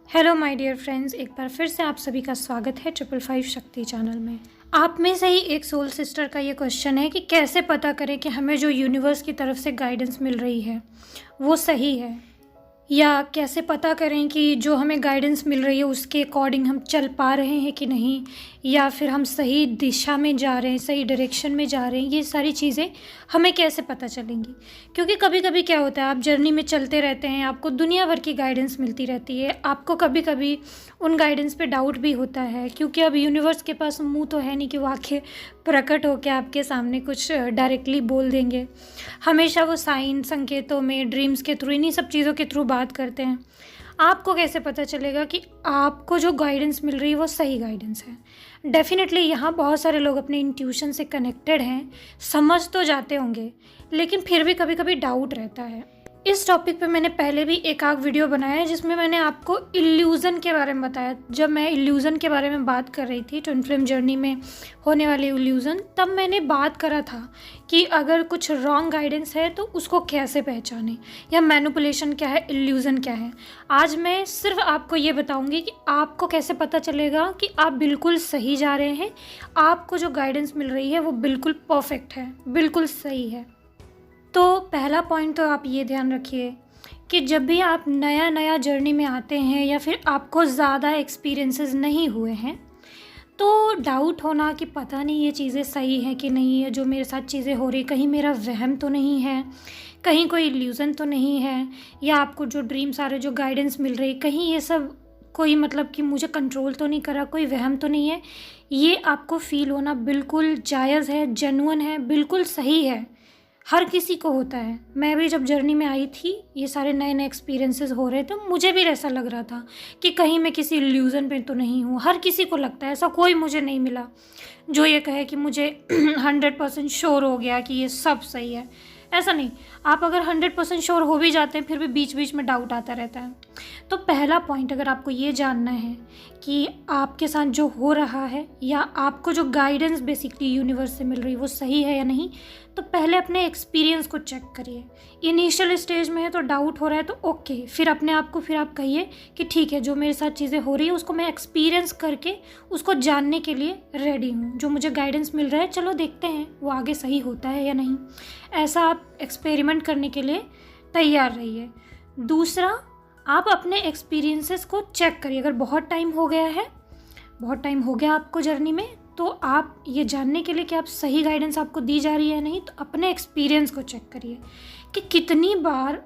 Hello my dear friends, एक बार फिर से आप सभी का स्वागत है 555 शक्ति चैनल में। आप में से ही एक सोल सिस्टर का ये क्वेश्चन है कि कैसे पता करें कि हमें जो यूनिवर्स की तरफ से गाइडेंस मिल रही है वो सही है, या कैसे पता करें कि जो हमें गाइडेंस मिल रही है उसके अकॉर्डिंग हम चल पा रहे हैं कि नहीं, या फिर हम सही दिशा में जा रहे हैं, सही डायरेक्शन में जा रहे हैं। ये सारी चीज़ें हमें कैसे पता चलेंगी? क्योंकि कभी कभी क्या होता है, आप जर्नी में चलते रहते हैं, आपको दुनिया भर की गाइडेंस मिलती रहती है, आपको कभी कभी उन गाइडेंस पे डाउट भी होता है, क्योंकि अब यूनिवर्स के पास मुंह तो है नहीं कि वो आके प्रकट होकर आपके सामने कुछ डायरेक्टली बोल देंगे। हमेशा वो साइन, संकेतों में, ड्रीम्स के थ्रू, इन्हीं सब चीज़ों के थ्रू बात करते हैं। आपको कैसे पता चलेगा कि आपको जो गाइडेंस मिल रही है वो सही गाइडेंस है? डेफिनेटली यहाँ बहुत सारे लोग अपने इंट्यूशन से कनेक्टेड हैं, समझ तो जाते होंगे, लेकिन फिर भी कभी कभी डाउट रहता है। इस टॉपिक पे मैंने पहले भी एक आध वीडियो बनाया है जिसमें मैंने आपको इल्यूज़न के बारे में बताया। जब मैं इल्यूज़न के बारे में बात कर रही थी, ट्विन फ्लेम जर्नी में होने वाले इल्यूज़न, तब मैंने बात करा था कि अगर कुछ रॉन्ग गाइडेंस है तो उसको कैसे पहचानें, या मैनिपुलेशन क्या है, इल्यूज़न क्या है। आज मैं सिर्फ आपको ये बताऊंगी कि आपको कैसे पता चलेगा कि आप बिल्कुल सही जा रहे हैं, आपको जो गाइडेंस मिल रही है वो बिल्कुल परफेक्ट है, बिल्कुल सही है। तो पहला पॉइंट तो आप ये ध्यान रखिए कि जब भी आप नया नया जर्नी में आते हैं या फिर आपको ज़्यादा एक्सपीरियंसेस नहीं हुए हैं, तो डाउट होना कि पता नहीं ये चीज़ें सही हैं कि नहीं है, जो मेरे साथ चीज़ें हो रही, कहीं मेरा वहम तो नहीं है, कहीं कोई इल्यूज़न तो नहीं है, या आपको जो ड्रीम्स आ रहे, जो गाइडेंस मिल रही, कहीं ये सब कोई मतलब कि मुझे कंट्रोल तो नहीं करा, कोई वहम तो नहीं है। ये आपको फील होना बिल्कुल जायज़ है, जेन्युइन है, बिल्कुल सही है। हर किसी को होता है। मैं भी जब जर्नी में आई थी, ये सारे नए नए एक्सपीरियंसेस हो रहे थे, मुझे भी ऐसा लग रहा था कि कहीं मैं किसी इल्यूज़न पे तो नहीं हूँ। हर किसी को लगता है ऐसा, कोई मुझे नहीं मिला जो ये कहे कि मुझे 100% श्योर हो गया कि ये सब सही है। ऐसा नहीं, आप अगर 100% श्योर हो भी जाते हैं फिर भी बीच बीच में डाउट आता रहता है। तो पहला पॉइंट, अगर आपको ये जानना है कि आपके साथ जो हो रहा है या आपको जो गाइडेंस बेसिकली यूनिवर्स से मिल रही है वो सही है या नहीं, तो पहले अपने एक्सपीरियंस को चेक करिए। इनिशियल स्टेज में है तो डाउट हो रहा है तो ओके, फिर अपने आप को फिर आप कहिए कि ठीक है, जो मेरे साथ चीज़ें हो रही है उसको मैं एक्सपीरियंस करके उसको जानने के लिए रेडी हूँ। जो मुझे गाइडेंस मिल रहा है, चलो देखते हैं वो आगे सही होता है या नहीं। ऐसा आप एक्सपेरिमेंट करने के लिए तैयार रहिए। दूसरा, आप अपने एक्सपीरियंसेस को चेक करिए। अगर बहुत टाइम हो गया है, बहुत टाइम हो गया आपको जर्नी में, तो आप ये जानने के लिए कि आप सही गाइडेंस आपको दी जा रही है नहीं, तो अपने एक्सपीरियंस को चेक करिए कि कितनी बार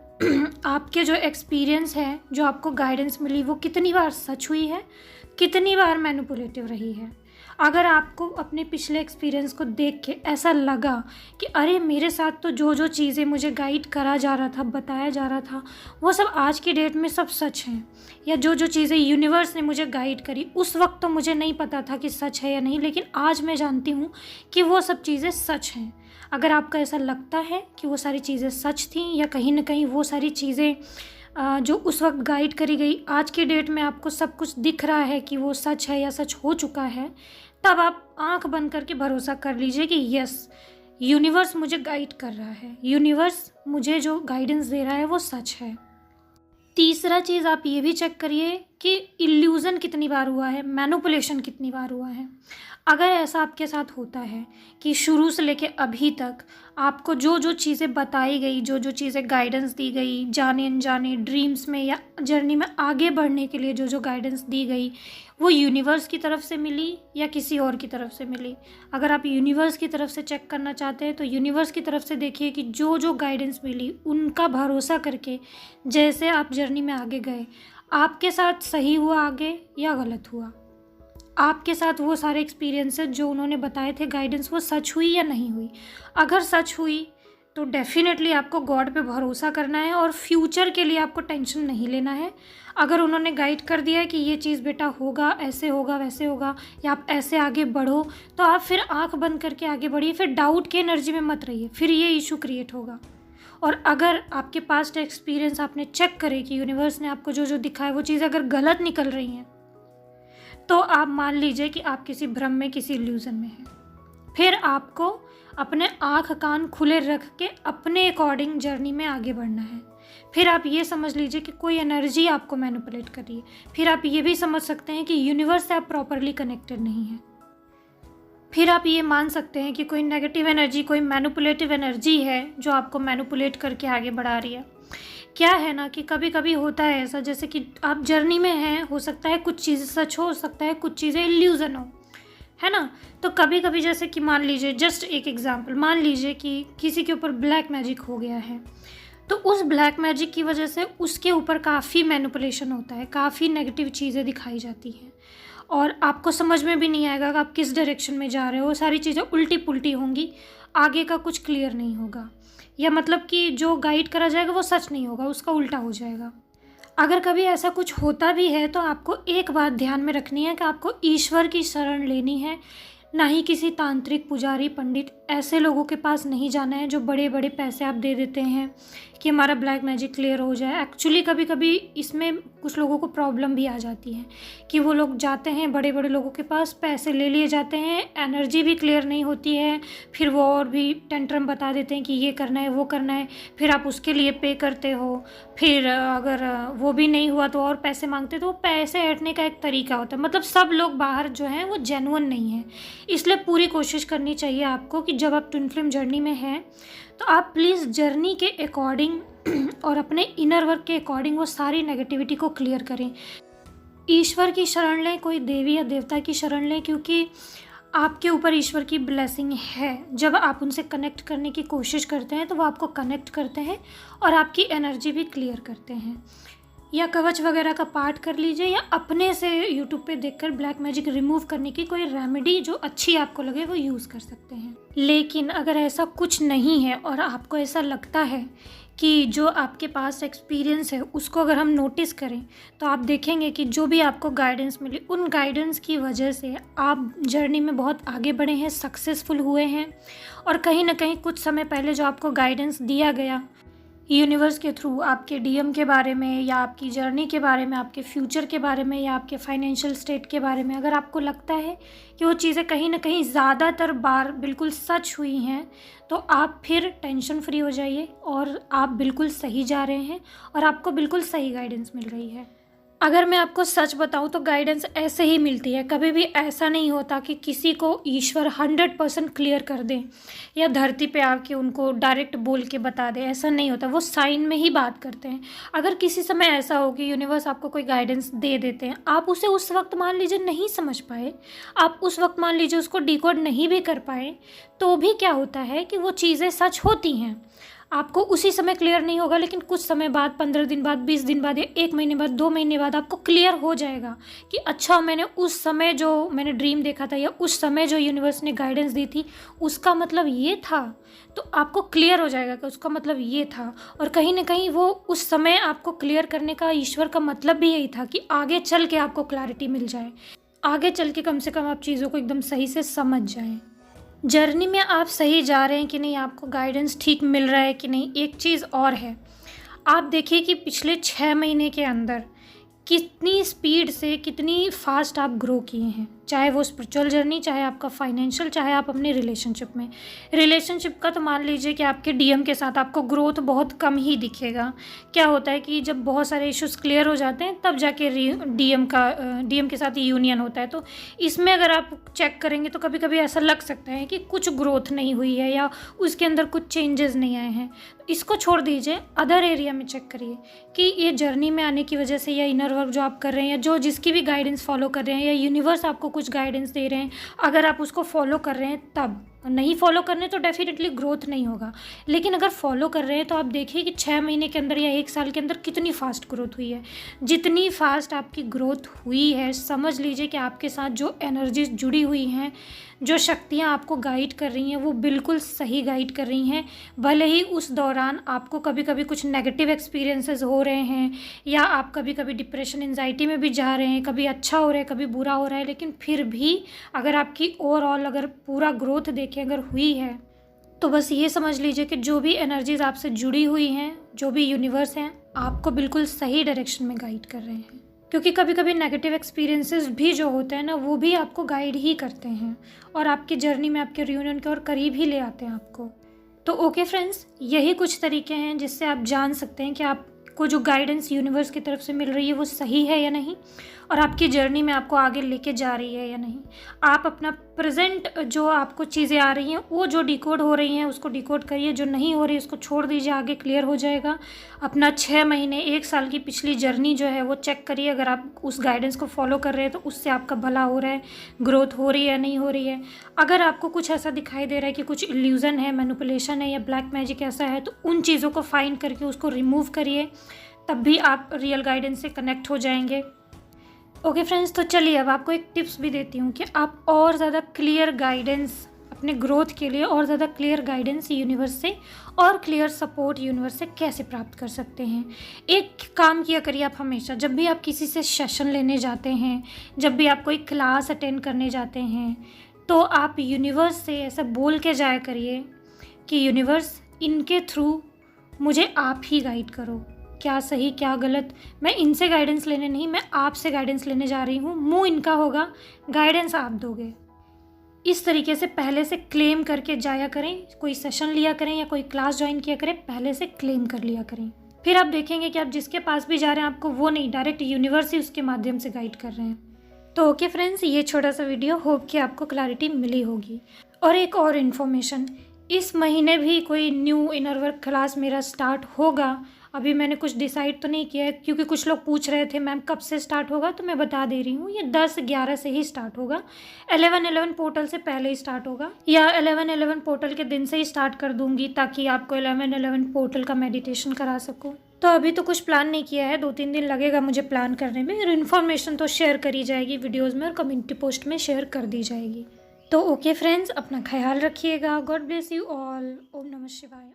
आपके जो एक्सपीरियंस है, जो आपको गाइडेंस मिली, वो कितनी बार सच हुई है, कितनी बार मैनिपुलेटिव रही है। अगर आपको अपने पिछले एक्सपीरियंस को देख के ऐसा लगा कि अरे मेरे साथ तो जो जो चीज़ें मुझे गाइड करा जा रहा था, बताया जा रहा था, वो सब आज की डेट में सब सच हैं, या जो जो चीज़ें यूनिवर्स ने मुझे गाइड करी उस वक्त तो मुझे नहीं पता था कि सच है या नहीं, लेकिन आज मैं जानती हूँ कि वो सब चीज़ें सच हैं। अगर आपको ऐसा लगता है कि वो सारी चीज़ें सच थी, या कहीं ना कहीं वो सारी चीज़ें जो उस वक्त गाइड करी गई, आज की डेट में आपको सब कुछ दिख रहा है कि वो सच है या सच हो चुका है, तब आप आंख बंद करके भरोसा कर लीजिए कि यस, यूनिवर्स मुझे गाइड कर रहा है, यूनिवर्स मुझे जो गाइडेंस दे रहा है वो सच है। तीसरा चीज़, आप ये भी चेक करिए कि इल्यूज़न कितनी बार हुआ है, मैनिपुलेशन कितनी बार हुआ है। अगर ऐसा आपके साथ होता है कि शुरू से लेके अभी तक आपको जो जो चीज़ें बताई गई, जो जो चीज़ें गाइडेंस दी गई, जाने अनजाने ड्रीम्स में या जर्नी में आगे बढ़ने के लिए जो जो गाइडेंस दी गई, वो यूनिवर्स की तरफ से मिली या किसी और की तरफ से मिली। अगर आप यूनिवर्स की तरफ से चेक करना चाहते हैं तो यूनिवर्स की तरफ से देखिए कि जो जो गाइडेंस मिली उनका भरोसा करके जैसे आप जर्नी में आगे गए, आपके साथ सही हुआ आगे या गलत हुआ, आपके साथ वो सारे एक्सपीरियंसेस जो उन्होंने बताए थे, गाइडेंस, वो सच हुई या नहीं हुई। अगर सच हुई तो डेफिनेटली आपको गॉड पे भरोसा करना है और फ्यूचर के लिए आपको टेंशन नहीं लेना है। अगर उन्होंने गाइड कर दिया है कि ये चीज़ बेटा होगा, ऐसे होगा, वैसे होगा, या आप ऐसे आगे बढ़ो, तो आप फिर आंख बंद करके आगे बढ़िए। फिर डाउट की एनर्जी में मत रहिए, फिर ये इशू क्रिएट होगा। और अगर आपके पास्ट एक्सपीरियंस आपने चेक करे कि यूनिवर्स ने आपको जो जो दिखाया वो चीज़ अगर गलत निकल रही हैं, तो आप मान लीजिए कि आप किसी भ्रम में, किसी इल्यूज़न में हैं। फिर आपको अपने आँख कान खुले रख के अपने अकॉर्डिंग जर्नी में आगे बढ़ना है। फिर आप ये समझ लीजिए कि कोई एनर्जी आपको मैनिपुलेट कर रही है। फिर आप ये भी समझ सकते हैं कि यूनिवर्स से आप प्रॉपरली कनेक्टेड नहीं हैं। फिर आप ये मान सकते हैं कि कोई नेगेटिव एनर्जी, कोई मैनिपुलेटिव एनर्जी है जो आपको मैनिपुलेट करके आगे बढ़ा रही है। क्या है ना कि कभी कभी होता है ऐसा, जैसे कि आप जर्नी में हैं, हो सकता है कुछ चीज़ें सच हो सकता है कुछ चीज़ें इल्यूज़न हो, है ना। तो कभी कभी जैसे कि मान लीजिए, जस्ट एक एग्जांपल, मान लीजिए कि किसी के ऊपर ब्लैक मैजिक हो गया है, तो उस ब्लैक मैजिक की वजह से उसके ऊपर काफ़ी मैनिपुलेशन होता है, काफ़ी नेगेटिव चीज़ें दिखाई जाती हैं और आपको समझ में भी नहीं आएगा कि आप किस डायरेक्शन में जा रहे हो। सारी चीज़ें उल्टी पुल्टी होंगी, आगे का कुछ क्लियर नहीं होगा, या मतलब कि जो गाइड करा जाएगा वो सच नहीं होगा, उसका उल्टा हो जाएगा। अगर कभी ऐसा कुछ होता भी है तो आपको एक बात ध्यान में रखनी है कि आपको ईश्वर की शरण लेनी है, ना ही किसी तांत्रिक, पुजारी, पंडित ऐसे लोगों के पास नहीं जाना है जो बड़े बड़े पैसे आप दे देते हैं कि हमारा ब्लैक मैजिक क्लियर हो जाए। एक्चुअली कभी कभी इसमें कुछ लोगों को प्रॉब्लम भी आ जाती है कि वो लोग जाते हैं बड़े बड़े लोगों के पास, पैसे ले लिए जाते हैं, एनर्जी भी क्लियर नहीं होती है, फिर वो और भी टेंट्रम बता देते हैं कि ये करना है वो करना है, फिर आप उसके लिए पे करते हो, फिर अगर वो भी नहीं हुआ तो और पैसे मांगते। तो वो पैसे हटने का एक तरीका होता है। मतलब सब लोग बाहर जो हैं वो जेन्युइन नहीं है, इसलिए पूरी कोशिश करनी चाहिए आपको कि जब आप ट्विन फ्लेम जर्नी में हैं तो आप प्लीज़ जर्नी के अकॉर्डिंग और अपने इनर वर्क के अकॉर्डिंग वो सारी नेगेटिविटी को क्लियर करें। ईश्वर की शरण लें, कोई देवी या देवता की शरण लें, क्योंकि आपके ऊपर ईश्वर की ब्लेसिंग है। जब आप उनसे कनेक्ट करने की कोशिश करते हैं तो वो आपको कनेक्ट करते हैं और आपकी एनर्जी भी क्लियर करते हैं। या कवच वगैरह का पाठ कर लीजिए, या अपने से यूट्यूब पे देखकर ब्लैक मैजिक रिमूव करने की कोई रेमेडी जो अच्छी आपको लगे वो यूज़ कर सकते हैं। लेकिन अगर ऐसा कुछ नहीं है और आपको ऐसा लगता है कि जो आपके पास एक्सपीरियंस है उसको अगर हम नोटिस करें तो आप देखेंगे कि जो भी आपको गाइडेंस मिली, उन गाइडेंस की वजह से आप जर्नी में बहुत आगे बढ़े हैं, सक्सेसफुल हुए हैं। और कहीं ना कहीं कुछ समय पहले जो आपको गाइडेंस दिया गया यूनिवर्स के थ्रू, आपके डीएम के बारे में या आपकी जर्नी के बारे में, आपके फ्यूचर के बारे में या आपके फाइनेंशियल स्टेट के बारे में, अगर आपको लगता है कि वो चीज़ें कहीं ना कहीं ज़्यादातर बार बिल्कुल सच हुई हैं तो आप फिर टेंशन फ्री हो जाइए और आप बिल्कुल सही जा रहे हैं और आपको बिल्कुल सही गाइडेंस मिल रही है। अगर मैं आपको सच बताऊं तो गाइडेंस ऐसे ही मिलती है, कभी भी ऐसा नहीं होता कि किसी को ईश्वर 100% क्लियर कर दें या धरती पे आके उनको डायरेक्ट बोल के बता दे, ऐसा नहीं होता। वो साइन में ही बात करते हैं। अगर किसी समय ऐसा हो कि यूनिवर्स आपको कोई गाइडेंस दे देते हैं, आप उसे उस वक्त मान लीजिए नहीं समझ पाए, आप उस वक्त मान लीजिए उसको डिकोड नहीं भी कर पाए, तो भी क्या होता है कि वो चीज़ें सच होती हैं। आपको उसी समय क्लियर नहीं होगा, लेकिन कुछ समय बाद, 15 दिन बाद, 20 दिन बाद या 1 महीने बाद, 2 महीने बाद आपको क्लियर हो जाएगा कि अच्छा, मैंने उस समय जो मैंने ड्रीम देखा था या उस समय जो यूनिवर्स ने गाइडेंस दी थी उसका मतलब ये था। तो आपको क्लियर हो जाएगा कि उसका मतलब ये था। और कहीं ना कहीं वो उस समय आपको क्लियर करने का ईश्वर का मतलब भी यही था कि आगे चल के आपको क्लैरिटी मिल जाए, आगे चल के कम से कम आप चीज़ों को एकदम सही से समझ जाएं। जर्नी में आप सही जा रहे हैं कि नहीं, आपको गाइडेंस ठीक मिल रहा है कि नहीं। एक चीज़ और है, आप देखिए कि पिछले 6 महीने के अंदर कितनी स्पीड से, कितनी फास्ट आप ग्रो किए हैं, चाहे वो स्पिरिचुअल जर्नी, चाहे आपका फाइनेंशियल, चाहे आप अपने रिलेशनशिप में। रिलेशनशिप का तो मान लीजिए कि आपके डीएम के साथ आपको ग्रोथ बहुत कम ही दिखेगा। क्या होता है कि जब बहुत सारे इश्यूज क्लियर हो जाते हैं तब जाके डीएम के साथ यूनियन होता है। तो इसमें अगर आप चेक करेंगे तो कभी कभी ऐसा लग सकता है कि कुछ ग्रोथ नहीं हुई है या उसके अंदर कुछ चेंजेस नहीं आए हैं। इसको छोड़ दीजिए, अदर एरिया में चेक करिए कि ये जर्नी में आने की वजह से या इनर वर्क जो आप कर रहे हैं या जो जिसकी भी गाइडेंस फॉलो कर रहे हैं या यूनिवर्स आपको कुछ गाइडेंस दे रहे हैं, अगर आप उसको फॉलो कर रहे हैं तब। नहीं फॉलो करने तो डेफिनेटली ग्रोथ नहीं होगा, लेकिन अगर फॉलो कर रहे हैं तो आप देखिए कि 6 महीने के अंदर या 1 साल के अंदर कितनी फास्ट ग्रोथ हुई है। जितनी फास्ट आपकी ग्रोथ हुई है, समझ लीजिए कि आपके साथ जो एनर्जीज जुड़ी हुई हैं, जो शक्तियाँ आपको गाइड कर रही हैं, वो बिल्कुल सही गाइड कर रही हैं। भले ही उस दौरान आपको कभी कभी कुछ नेगेटिव एक्सपीरियंसेस हो रहे हैं या आप कभी कभी डिप्रेशन, एंजाइटी में भी जा रहे हैं, कभी अच्छा हो रहा है, कभी बुरा हो रहा है, लेकिन फिर भी अगर आपकी ओवरऑल अगर पूरा ग्रोथ देखें अगर हुई है तो बस ये समझ लीजिए कि जो भी एनर्जीज आपसे जुड़ी हुई हैं, जो भी यूनिवर्स हैं, आपको बिल्कुल सही डायरेक्शन में गाइड कर रहे हैं। क्योंकि कभी कभी नेगेटिव एक्सपीरियंसेस भी जो होते हैं ना, वो भी आपको गाइड ही करते हैं और आपकी जर्नी में आपके रियूनियन के और करीब ही ले आते हैं आपको। तो ओके फ्रेंड्स, यही कुछ तरीके हैं जिससे आप जान सकते हैं कि आप आपको जो गाइडेंस यूनिवर्स की तरफ से मिल रही है वो सही है या नहीं, और आपकी जर्नी में आपको आगे लेके जा रही है या नहीं। आप अपना प्रेजेंट जो आपको चीज़ें आ रही हैं वो जो डिकोड हो रही हैं उसको डिकोड करिए, जो नहीं हो रही उसको छोड़ दीजिए, आगे क्लियर हो जाएगा। अपना 6 महीने 1 साल की पिछली जर्नी जो है वो चेक करिए, अगर आप उस गाइडेंस को फॉलो कर रहे हैं तो उससे आपका भला हो रहा है, ग्रोथ हो रही है या नहीं हो रही है। अगर आपको कुछ ऐसा दिखाई दे रहा है कि कुछ इल्यूज़न है, मैनिपुलेशन है या ब्लैक मैजिक ऐसा है, तो उन चीज़ों को फाइंड करके उसको रिमूव करिए, तब भी आप रियल गाइडेंस से कनेक्ट हो जाएंगे। ओके फ्रेंड्स, तो चलिए अब आपको एक टिप्स भी देती हूँ कि आप और ज़्यादा क्लियर गाइडेंस अपने ग्रोथ के लिए, और ज़्यादा क्लियर गाइडेंस यूनिवर्स से और क्लियर सपोर्ट यूनिवर्स से कैसे प्राप्त कर सकते हैं। एक काम किया करिए आप हमेशा, जब भी आप किसी से सेशन लेने जाते हैं, जब भी आप कोई क्लास अटेंड करने जाते हैं, तो आप यूनिवर्स से ऐसा बोल के जाया करिए कि यूनिवर्स, इनके थ्रू मुझे आप ही गाइड करो, क्या सही क्या गलत मैं इनसे गाइडेंस लेने नहीं, मैं आपसे गाइडेंस लेने जा रही हूँ, मुँह इनका होगा, गाइडेंस आप दोगे। इस तरीके से पहले से क्लेम करके जाया करें, कोई सेशन लिया करें या कोई क्लास ज्वाइन किया करें, पहले से क्लेम कर लिया करें। फिर आप देखेंगे कि आप जिसके पास भी जा रहे हैं आपको वो नहीं, डायरेक्ट यूनिवर्स ही उसके माध्यम से गाइड कर रहे हैं। तो ओके फ्रेंड्स, ये छोटा सा वीडियो, होप कि आपको क्लैरिटी मिली होगी। और एक और इन्फॉर्मेशन, इस महीने भी कोई न्यू इनर वर्क क्लास मेरा स्टार्ट होगा। अभी मैंने कुछ डिसाइड तो नहीं किया है, क्योंकि कुछ लोग पूछ रहे थे मैम कब से स्टार्ट होगा, तो मैं बता दे रही हूँ, ये 10-11 से ही स्टार्ट होगा। 11-11 पोर्टल से पहले ही स्टार्ट होगा, या 11-11 पोर्टल के दिन से ही स्टार्ट कर दूंगी, ताकि आपको 11-11 पोर्टल का मेडिटेशन करा सकूँ। तो अभी तो कुछ प्लान नहीं किया है, 2-3 दिन लगेगा मुझे प्लान करने में, और इन्फॉर्मेशन तो शेयर करी जाएगी वीडियोज़ में और कम्युनिटी पोस्ट में शेयर कर दी जाएगी। तो ओके फ्रेंड्स, अपना ख्याल रखिएगा। God bless you all. Om Namah शिवाय।